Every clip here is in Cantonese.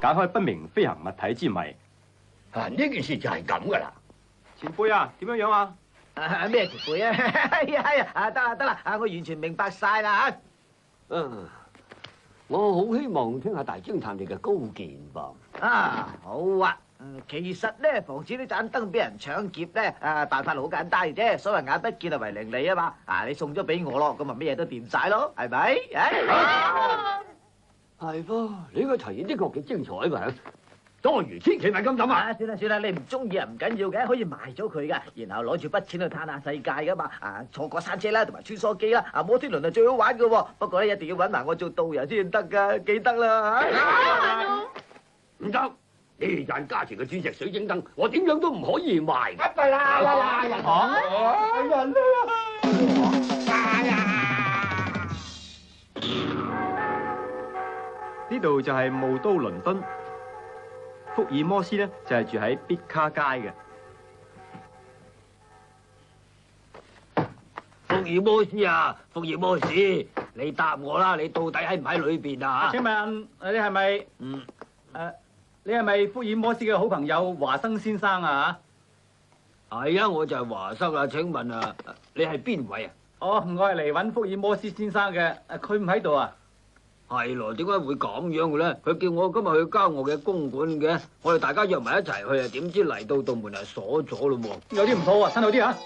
解開不明飛行物體之謎。啊，呢件事就係咁噶啦。前輩啊，點樣樣啊？咩前輩啊？係啊，得啦得啦，我完全明白晒啦嚇。我好希望聽下大偵探你嘅高見噃。好啊。其實咧，防止啲盞燈俾人搶劫咧，辦法好簡單嘅啫。所謂眼不見啊為伶俐啊嘛。你送咗俾我咯，咁咪咩嘢都掂晒咯，係咪？係噃，你個提議的確幾精彩喎。當如千祈咪咁諗啊！算啦算啦，你唔中意啊唔緊要嘅，可以賣咗佢噶，然後攞住筆錢去嘆下世界噶嘛。坐過山車啦，同埋穿梭機啦，摩天輪係最好玩噶喎。不過咧，一定要揾埋我做導遊先得噶，記得啦嚇。唔得，呢盞價錢嘅鑽石水晶燈，我點樣都唔可以賣。係啦啦人呢度就係霧都倫敦，福爾摩斯咧就係住喺必卡街嘅。福爾摩斯啊，福爾摩斯，你答我啦，你到底喺唔喺裏邊啊？請問你係咪？你係咪福爾摩斯嘅好朋友華生先生啊？係啊，我就係華生啊。請問啊，你係邊位啊？我係嚟揾福爾摩斯先生嘅，佢唔喺度啊？係咯，點解會咁樣嘅咧？佢叫我今日去交我嘅公館嘅，我哋大家約埋一齊去啊，點知嚟到道門係鎖咗咯喎。有啲唔妥啊，身後啲啊！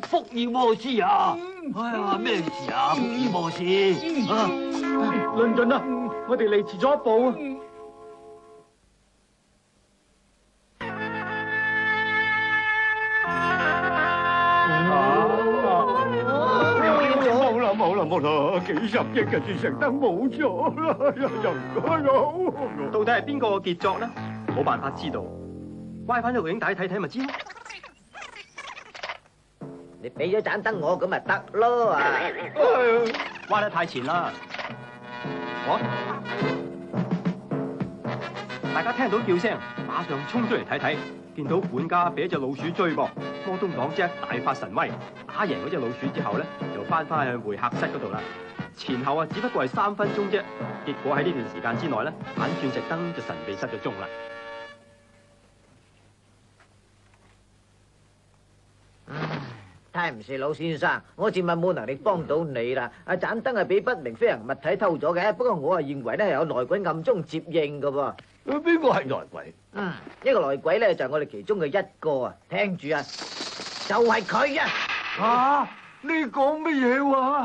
福爾摩斯啊！哎呀，咩事啊？福爾摩斯論盡啦，我哋嚟遲咗一步啊！冇啦，幾十億嘅鑽石燈冇咗啦，到底係邊個嘅傑作咧？冇辦法知道，歪翻咗錄影帶睇睇咪知咯。你俾咗盞燈我，咁咪得咯歪得太前啦！大家聽到叫聲，馬上衝出嚟睇睇，見到管家俾一隻老鼠追噃。摩東港姐大發神威，打贏嗰隻老鼠之後咧，就翻去會客室嗰度啦。前後只不過係3分鐘啫，結果喺呢段時間之內咧，盞鑽石燈就神秘失咗蹤啦。太唔是老先生，我自問冇能力幫到你啦。盞燈係俾不明飛行物體偷咗嘅，不過我認為咧係有內鬼暗中接應㗎喎。邊個係內鬼？呢個內鬼咧就係我哋其中嘅一個啊！聽住啊，就係佢啊！你講乜嘢話？